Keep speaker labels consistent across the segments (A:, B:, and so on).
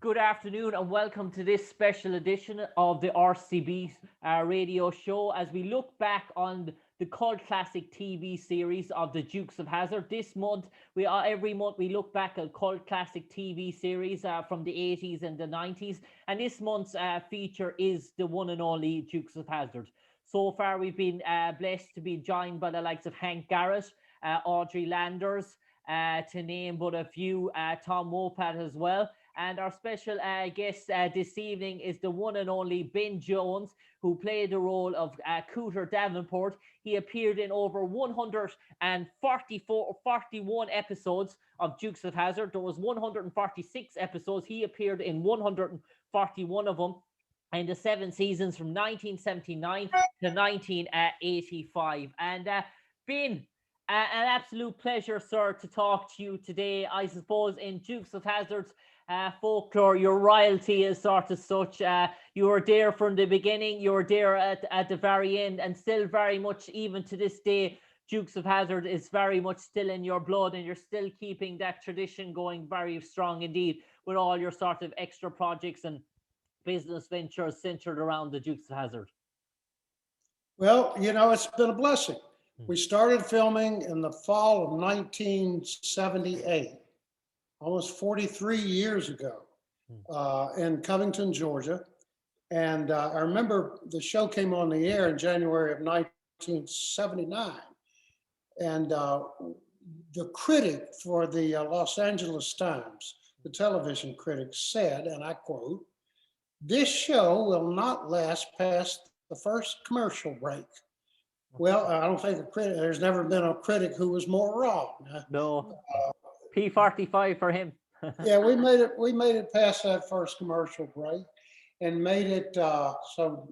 A: Good afternoon and welcome to this special edition of the RCB radio show as we look back on the cult classic TV series of the Dukes of Hazzard. This month, every month we look back at cult classic TV series from the 80s and the 90s, and this month's feature is the one and only Dukes of Hazzard. So far, we've been blessed to be joined by the likes of Hank Garrett, Audrey Landers, to name but a few, Tom Wopat as well. And our special guest this evening is the one and only Ben Jones, who played the role of Cooter Davenport. He appeared in over 141 episodes of Dukes of Hazzard. There was 146 episodes. He appeared in 141 of them in the 7 seasons from 1979 to 1985. And Ben, an absolute pleasure, sir, to talk to you today. I suppose in Dukes of Hazzard's folklore, your royalty is sort of such. You were there from the beginning, you were there at the very end, and still very much, even to this day, Dukes of Hazzard is very much still in your blood, and you're still keeping that tradition going very strong indeed with all your sort of extra projects and business ventures centered around the Dukes of Hazzard.
B: Well, it's been a blessing. We started filming in the fall of 1978. Almost 43 years ago, in Covington, Georgia. And I remember the show came on the air in January of 1979. And the critic for the Los Angeles Times, the television critic, said, and I quote, "This show will not last past the first commercial break." Well, I don't think there's never been a critic who was more wrong.
A: No. P45 for him.
B: Yeah, we made it past that first commercial break and made it so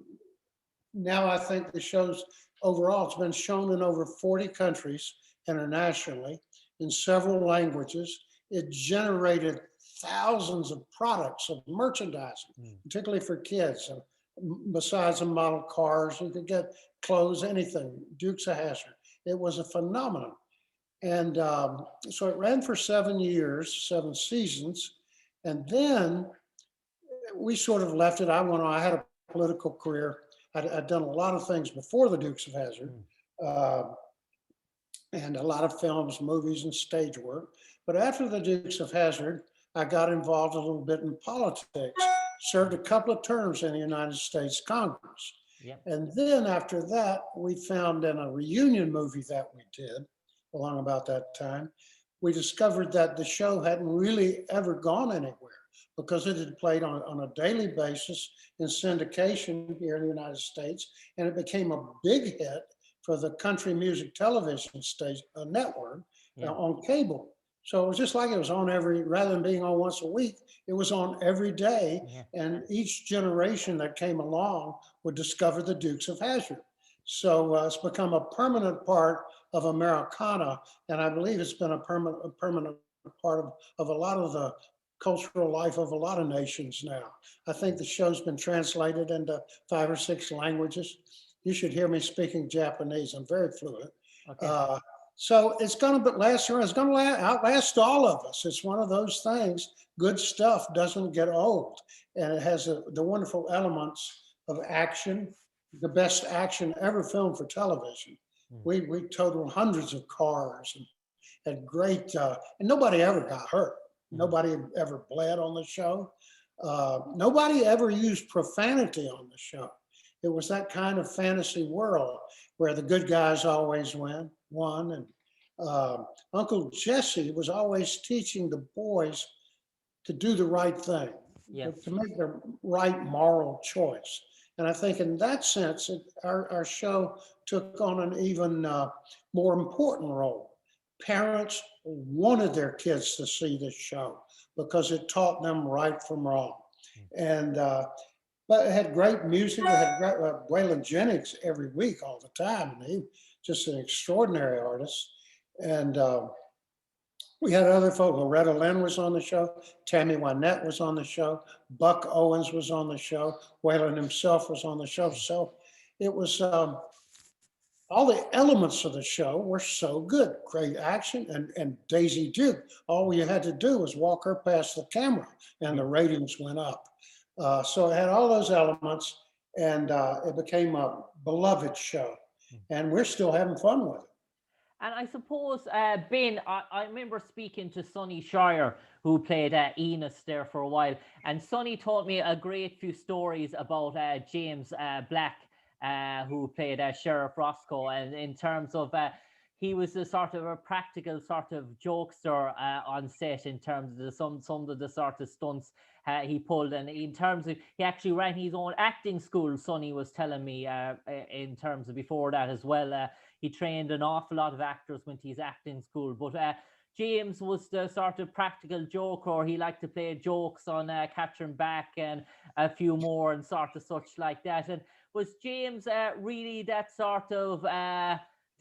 B: now I think the show's overall, it's been shown in over 40 countries internationally in several languages. It generated thousands of products of merchandising, particularly for kids. Besides the model cars, you could get clothes, anything, Dukes of Hazzard. It was a phenomenon. And so it ran for 7 years, 7 seasons. And then we sort of left it. I had a political career. I'd done a lot of things before the Dukes of Hazzard, and a lot of films, movies, and stage work. But after the Dukes of Hazzard, I got involved a little bit in politics, served a couple of terms in the United States Congress.
A: Yep.
B: And then after that, we found in a reunion movie that we did, along about that time, we discovered that the show hadn't really ever gone anywhere because it had played on a daily basis in syndication here in the United States, and it became a big hit for the country music television station network on cable. So it was just like it was on rather than being on once a week, it was on every day, and each generation that came along would discover the Dukes of Hazzard. So it's become a permanent part of Americana, and I believe it's been a permanent part of a lot of the cultural life of a lot of nations now. I think the show's been translated into 5 or 6 languages. You should hear me speaking Japanese. I'm very fluent. Okay. So it's going to last around. It's going to outlast all of us. It's one of those things. Good stuff doesn't get old, and it has the wonderful elements of action. The best action ever filmed for television. We totaled hundreds of cars and had great, and nobody ever got hurt. Nobody ever bled on the show. Nobody ever used profanity on the show. It was that kind of fantasy world where the good guys always won. And Uncle Jesse was always teaching the boys to do the right thing, to make the right moral choice. And I think in that sense, our show took on an even more important role. Parents wanted their kids to see this show because it taught them right from wrong. And but it had great music. We had Waylon Jennings every week, all the time. And he just an extraordinary artist. And we had other folk. Loretta Lynn was on the show. Tammy Wynette was on the show. Buck Owens was on the show. Waylon himself was on the show. So it was all the elements of the show were so good. Great action and Daisy Duke. All you had to do was walk her past the camera, and
A: Yeah.
B: the ratings went up. So it had all those elements, and it became a beloved show. And we're still having fun with it.
A: And I suppose, Ben, I remember speaking to Sonny Shire, who played Enos there for a while. And Sonny told me a great few stories about James Black, who played Sheriff Roscoe. And in terms of, he was a sort of a practical sort of jokester on set in terms of some of the sort of stunts he pulled. And in terms of, he actually ran his own acting school, Sonny was telling me, in terms of before that as well. He trained an awful lot of actors went to his acting school. But James was the sort of practical joker. He liked to play jokes on Catherine Back and a few more and sort of such like that. And was James really that sort of the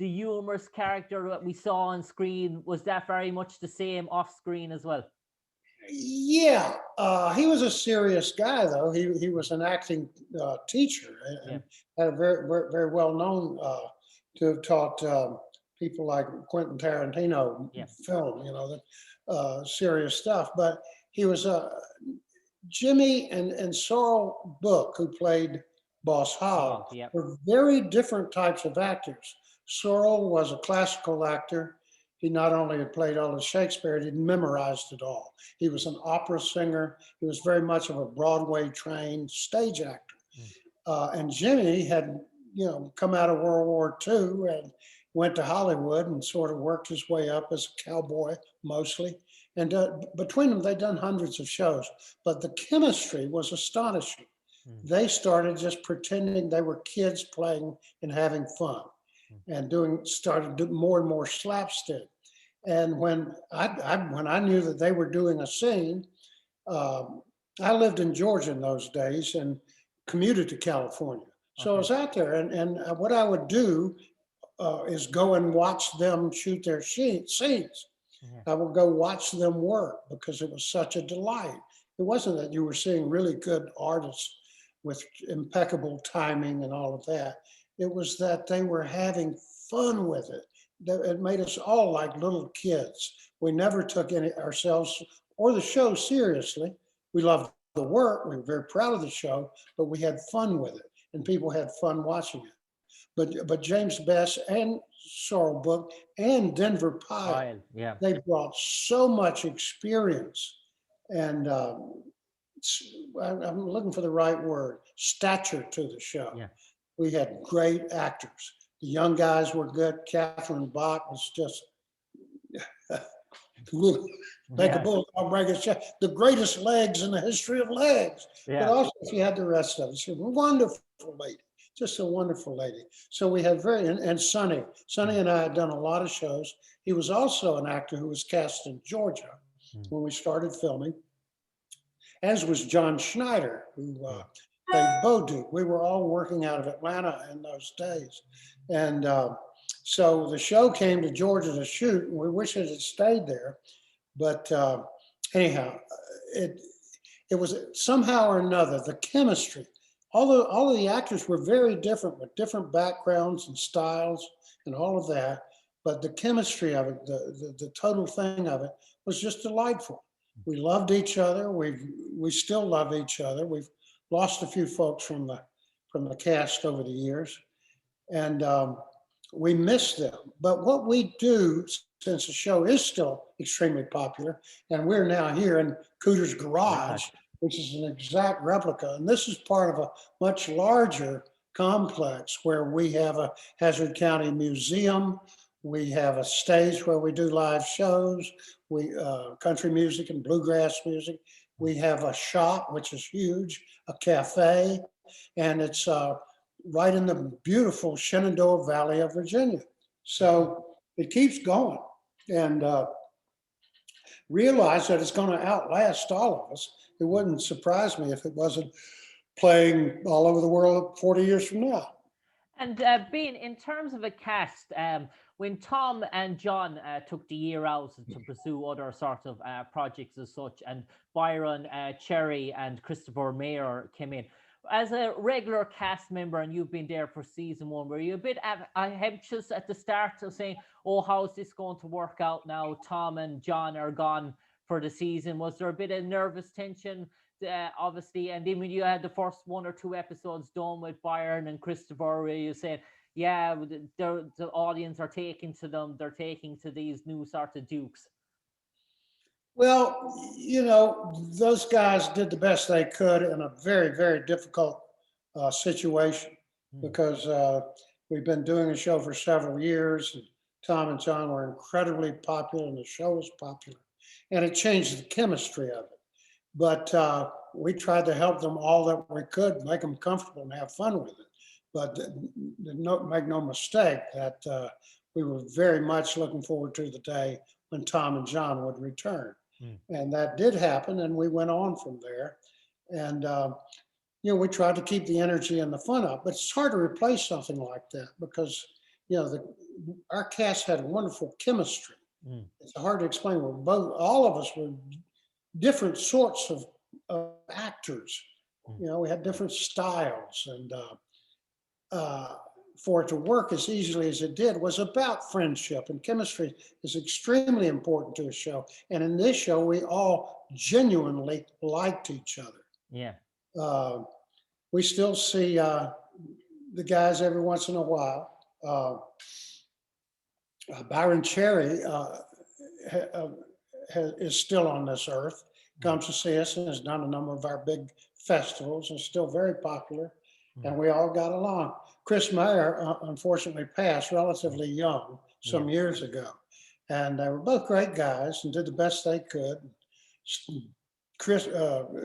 A: humorous character that we saw on screen? Was that very much the same off screen as well?
B: Yeah, he was a serious guy, though. He was an acting teacher
A: Yeah,
B: and had a very well known to have taught people like Quentin Tarantino
A: yeah.
B: film, serious stuff. But he was Jimmy and Sorrel Book, who played Boss Hogg,
A: Hog, yeah.
B: were very different types of actors. Sorrel was a classical actor. He not only had played all of Shakespeare, he'd memorized it all. He was an opera singer. He was very much of a Broadway trained stage actor.
A: Mm.
B: And Jimmy had, come out of World War II and went to Hollywood and sort of worked his way up as a cowboy mostly. And between them, they'd done hundreds of shows, but the chemistry was astonishing.
A: Mm.
B: They started just pretending they were kids playing and having fun, and started doing more and more slapstick. And when I knew that they were doing a scene, um, I lived in Georgia in those days and commuted to California. So I
A: Okay.
B: was out there, and what I would do is go and watch them shoot their scenes.
A: Yeah.
B: I would go watch them work because it was such a delight. It wasn't that you were seeing really good artists with impeccable timing and all of that. It was that they were having fun with it. It made us all like little kids. We never took any ourselves or the show seriously. We loved the work. We were very proud of the show, but we had fun with it, and people had fun watching it. But James Best and Sorrel Book and Denver Pyle,
A: Pile, yeah.
B: they brought so much experience and I'm looking for the right word, stature to the show.
A: Yeah.
B: We had great actors. The young guys were good. Catherine Bach was just make a
A: Yeah.
B: bulldog break his chest. The greatest legs in the history of legs. But
A: Yeah.
B: also, she had the rest of it. She was a wonderful lady, just a wonderful lady. So we had and Sonny. Sonny and I had done a lot of shows. He was also an actor who was cast in Georgia
A: Mm.
B: when we started filming, as was John Schneider, who
A: Yeah.
B: played Bowduke. We were all working out of Atlanta in those days. And so the show came to Georgia to shoot, and we wish it had stayed there. But anyhow, it it was somehow or another the chemistry. All of the actors were very different with different backgrounds and styles and all of that. But the chemistry of it, the total thing of it, was just delightful. We loved each other. We still love each other. We've lost a few folks from the cast over the years, and we miss them. But what we do, since the show is still extremely popular, and we're now here in Cooter's garage,
A: Garage.
B: which is an exact replica, and this is part of a much larger complex where we have a Hazard County Museum. We have a stage where we do live shows, we country music and bluegrass music. We have a shop, which is huge, a cafe, and it's right in the beautiful Shenandoah Valley of Virginia. So it keeps going, and realize that it's going to outlast all of us. It wouldn't surprise me if it wasn't playing all over the world 40 years from now.
A: And being in terms of a cast, when Tom and John took the year out to pursue other sort of projects as such, and Byron, Cherry, and Christopher Mayer came in, as a regular cast member, and you've been there for season one, were you a bit anxious at the start of saying, "Oh, how's this going to work out now? Tom and John are gone for the season." Was there a bit of nervous tension, obviously? And then when you had the first one or two episodes done with Byron and Christopher, where you said, "Yeah, the audience are taking to them, they're taking to these new sort of Dukes."
B: Well, those guys did the best they could in a very, very difficult situation
A: Mm.
B: because we've been doing the show for several years, and Tom and John were incredibly popular, and the show was popular, and it changed the chemistry of it. But we tried to help them all that we could, make them comfortable and have fun with it. But make no mistake that we were very much looking forward to the day when Tom and John would return.
A: Mm.
B: And that did happen, and we went on from there. And, we tried to keep the energy and the fun up, but it's hard to replace something like that because, our cast had wonderful chemistry.
A: Mm.
B: It's hard to explain. All of us were different sorts of actors.
A: Mm.
B: We had different styles, and for it to work as easily as it did was about friendship, and chemistry is extremely important to a show. And in this show, we all genuinely liked each other.
A: Yeah.
B: Uh, we still see the guys every once in a while. Byron Cherry is still on this earth,
A: Mm.
B: comes to see us, and has done a number of our big festivals, and still very popular.
A: Mm.
B: And we all got along. Chris Meyer, unfortunately, passed relatively young
A: Yeah.
B: some years ago. And they were both great guys and did the best they could.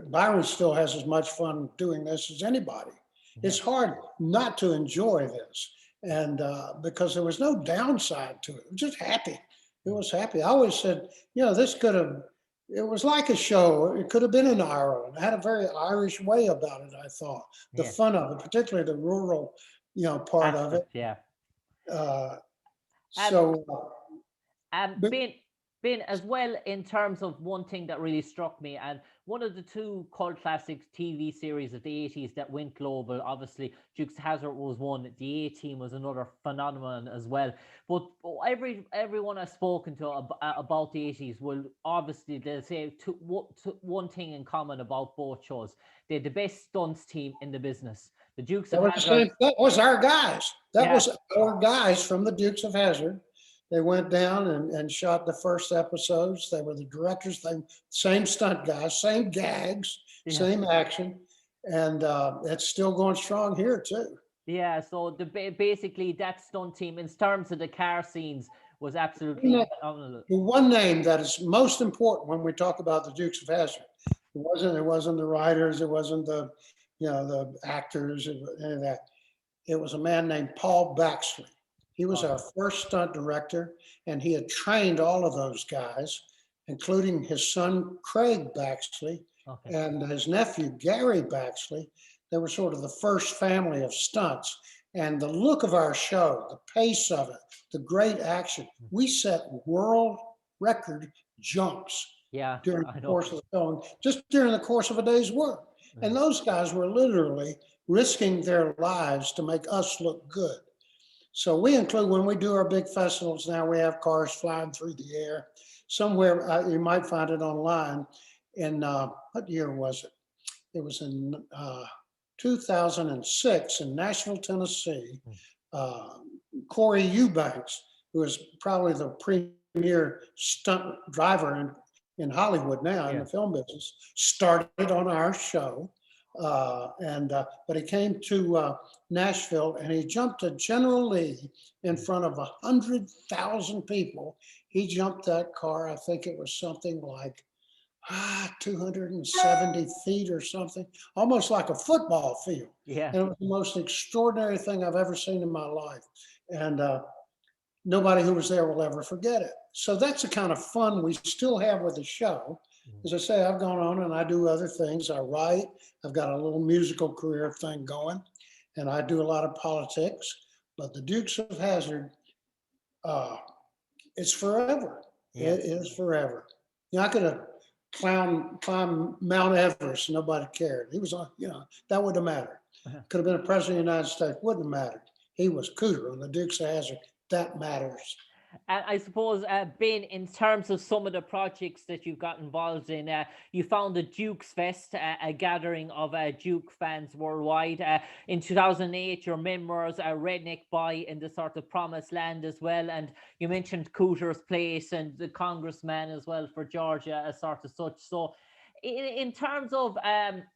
B: Byron still has as much fun doing this as anybody.
A: Yeah.
B: It's hard not to enjoy this. And because there was no downside to it, it was just happy. It was happy. I always said, this could have, it was like a show. It could have been in Ireland. It had a very Irish way about it, I thought. The
A: Yeah.
B: fun of it, particularly the rural, part of it.
A: Aspect. Yeah.
B: Uh,
A: Um,
B: so, but
A: Ben, as well, in terms of one thing that really struck me, and one of the two cult classic TV series of the 80s that went global, obviously, Dukes of Hazzard was one, the A-Team was another phenomenon as well. But everyone I've spoken to about the 80s will obviously, they'll say one thing in common about both shows. They had the best stunts team in the business. The Dukes of Hazzard.
B: that was our guys. That
A: Yeah.
B: was our guys from the Dukes of Hazzard. They went down and shot the first episodes. They were the directors. Same stunt guys, same gags,
A: Yeah.
B: same action, and it's still going strong here too.
A: Yeah, so basically that stunt team, in terms of the car scenes, was absolutely
B: The
A: phenomenal.
B: one name that is most important when we talk about the Dukes of Hazzard, it wasn't the writers, it wasn't the actors, any of that. It was a man named Paul Baxley. He was our first stunt director, and he had trained all of those guys, including his son Craig Baxley
A: Okay.
B: and his nephew Gary Baxley. They were sort of the first family of stunts. And the look of our show, the pace of it, the great action, we set world record jumps
A: Yeah,
B: during
A: I
B: the
A: know.
B: course of the film, just during the course of a day's work. And those guys were literally risking their lives to make us look good. So we include, when we do our big festivals now, we have cars flying through the air. Somewhere, you might find it online. In what year was it? It was in 2006 in Nashville, Tennessee. Corey Eubanks, who is probably the premier stunt driver in Hollywood now, in
A: Yeah.
B: the film business, started on our show. But he came to Nashville, and he jumped to General Lee in front of 100,000 people. He jumped that car. I think it was something like 270 feet or something, almost like a football field.
A: Yeah.
B: And it was the most extraordinary thing I've ever seen in my life. And nobody who was there will ever forget it. So that's the kind of fun we still have with the show. As I say, I've gone on and I do other things. I write. I've got a little musical career thing going, and I do a lot of politics. But the Dukes of Hazzard, it's forever.
A: Yeah.
B: It is forever. I could have climb Mount Everest. Nobody cared. He was on, that wouldn't have mattered. Could have been a president of the United States. Wouldn't have mattered. He was Cooter on the Dukes of Hazzard. That matters.
A: And I suppose, Ben, in terms of some of the projects that you've got involved in, you founded Duke's Fest, a gathering of Duke fans worldwide. In 2008, your memoirs, Redneck Boy in the sort of promised land as well. And you mentioned Cooter's Place and the congressman as well for Georgia, as sort of such. So in terms of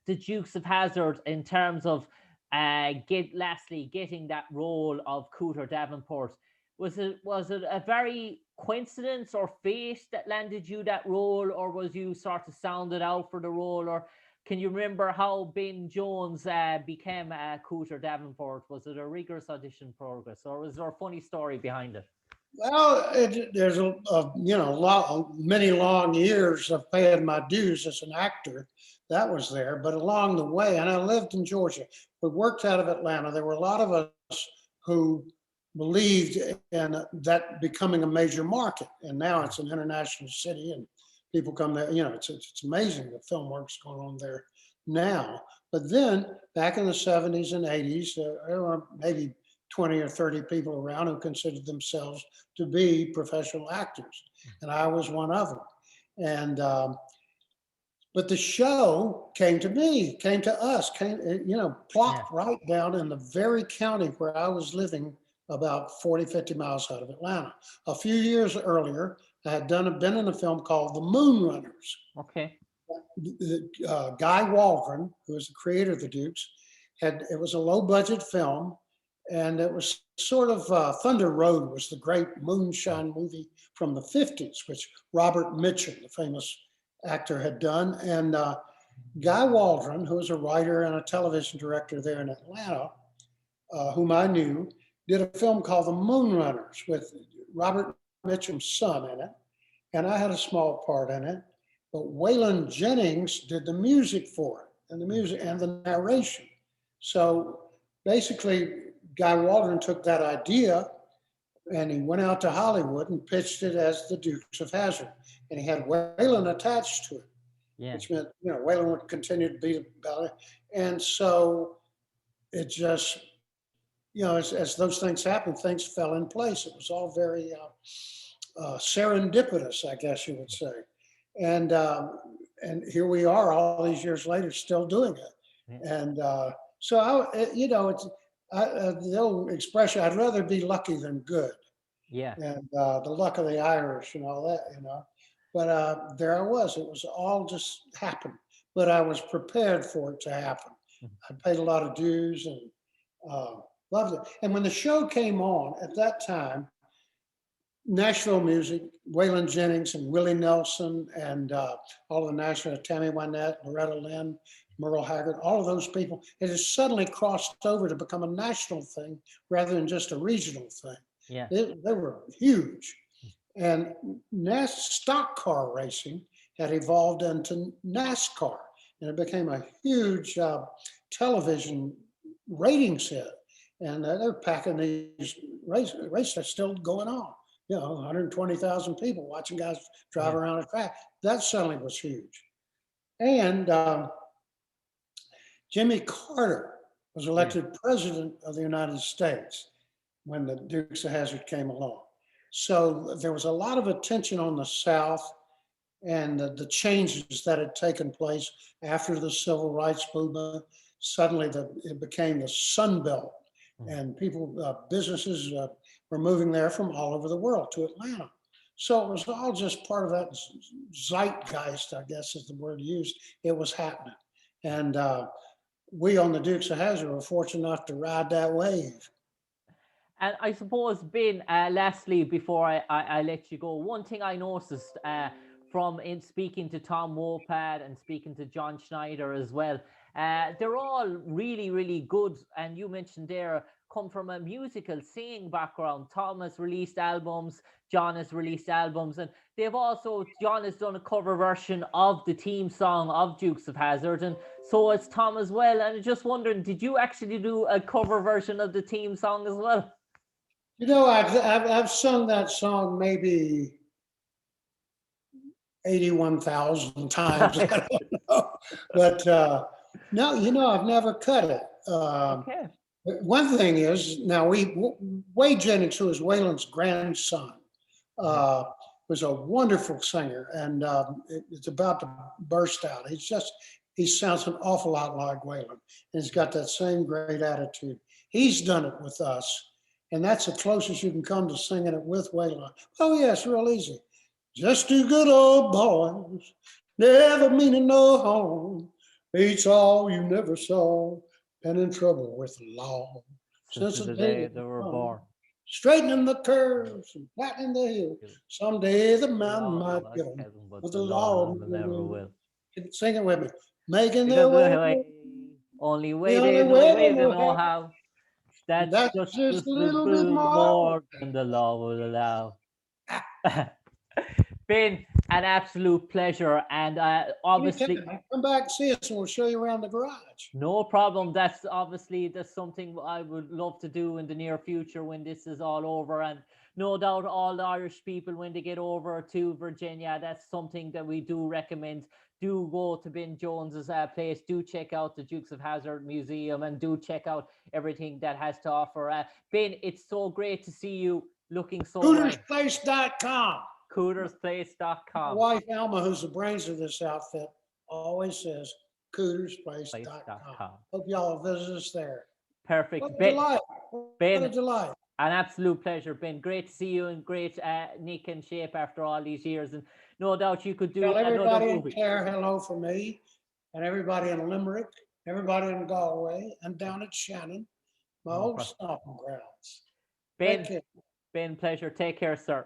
A: the Dukes of Hazzard, in terms of lastly getting that role of Cooter Davenport, was it a very coincidence or fate that landed you that role, or was you sort of sounded out for the role, or can you remember how Ben Jones became Cooter Davenport? Was it a rigorous audition progress, or was there a funny story behind it?
B: Well, there's many long years of paying my dues as an actor. That was there, but along the way, and I lived in Georgia. We worked out of Atlanta. There were a lot of us who believed in that becoming a major market, and now it's an international city, and people come there. It's amazing the film work's going on there now. But then back in the 70s and 80s, there were maybe 20 or 30 people around who considered themselves to be professional actors, and I was one of them. And but the show came to me, came to us, plopped right down in the very county where I was living, about 40, 50 miles out of Atlanta. A few years earlier, I had been in a film called The Moon Runners.
A: Okay.
B: Guy Waldron, who was the creator of the Dukes, it was a low budget film, and it was sort of Thunder Road was the great moonshine movie from the 50s, which Robert Mitchum, the famous actor, had done. And Guy Waldron, who was a writer and a television director there in Atlanta, whom I knew, did a film called The Moon Runners with Robert Mitchum's son in it. And I had a small part in it. But Waylon Jennings did the music for it, and the music and the narration. So basically, Guy Waldron took that idea and he went out to Hollywood and pitched it as the Dukes of Hazzard. And he had Waylon attached to it, which meant, Waylon would continue to be about it. And so it just, as those things happened, things fell in place. It was all very serendipitous, I guess you would say. And here we are all these years later still doing it. And so the old expression, I'd rather be lucky than good.
A: Yeah.
B: And the luck of the Irish and all that, but there I was. It was all just happened, but I was prepared for it to happen. I paid a lot of dues and loved it. And when the show came on at that time, Nashville music, Waylon Jennings and Willie Nelson and all the Nashville, Tammy Wynette, Loretta Lynn, Merle Haggard, all of those people, it has suddenly crossed over to become a national thing rather than just a regional thing.
A: Yeah.
B: They were huge. And stock car racing had evolved into NASCAR, and it became a huge television ratings hit. And they're packing these races are still going on. 120,000 people watching guys drive around a track. That suddenly was huge. And Jimmy Carter was elected president of the United States when the Dukes of Hazzard came along. So there was a lot of attention on the South and the changes that had taken place after the Civil Rights Movement. Suddenly it became the Sun Belt, and businesses were moving there from all over the world to Atlanta. So it was all just part of that zeitgeist, I guess is the word used. It was happening. And we on the Dukes of Hazzard were fortunate enough to ride that wave.
A: And I suppose, Ben, lastly, before I let you go, one thing I noticed from in speaking to Tom Wopat and speaking to John Schneider as well, they're all really, really good. And you mentioned there, come from a musical singing background. Tom has released albums, John has released albums, and John has done a cover version of the theme song of Dukes of Hazzard, and so has Tom as well. And I'm just wondering, did you actually do a cover version of the theme song as well?
B: I've sung that song maybe 81,000 times. I don't know. But no, I've never cut it.
A: Okay.
B: One thing is, now Wade Jennings, who is Waylon's grandson, uh, was a wonderful singer, and it's about to burst out. He sounds an awful lot like Waylon, and he's got that same great attitude. He's done it with us, and that's the closest you can come to singing it with Waylon. Oh yeah, it's real easy. Just two good old boys, never meaning no harm. Beats all you never saw, been in trouble with the law
A: Since the day they were born.
B: straightening the curves and flattening the hill. Someday the mountain
A: Lord,
B: might
A: Lord,
B: get them,
A: heaven, but
B: but
A: the
B: the law
A: Lord never will.
B: sing it with me. Making
A: Because
B: their way,
A: the only way
B: the
A: they
B: only
A: know,
B: way
A: way
B: they
A: they
B: know
A: know
B: how.
A: how. That's
B: That's
A: just
B: just a
A: a
B: little bit
A: bit
B: more.
A: more than the law will allow. Been an absolute pleasure, and obviously,
B: Anytime. Come back and see us, and we'll show you around the garage.
A: no problem. That's something I would love to do in the near future when this is all over. And no doubt all the Irish people, when they get over to Virginia, that's something that we do recommend. Do go to Ben Jones's place. Do check out the Dukes of Hazzard Museum, and do check out everything that has to offer. Ben, it's so great to see you looking so well.
B: CootersPlace.com. My
A: CootersPlace.com.
B: wife Alma, who's the brains of this outfit, always says CootersPlace.com. Hope y'all will visit us there.
A: Perfect.
B: What a
A: Ben,
B: delight. What a
A: Ben,
B: delight.
A: an absolute pleasure, Ben. Great to see you in great nick and shape after all these years. And no doubt you could do
B: Tell
A: another
B: everybody in
A: movie.
B: Clare hello for me, and everybody in Limerick, everybody in Galway, and down at Shannon, my
A: No
B: old
A: problem.
B: stomping grounds.
A: Ben,
B: Take care.
A: Ben, pleasure. Take care, sir.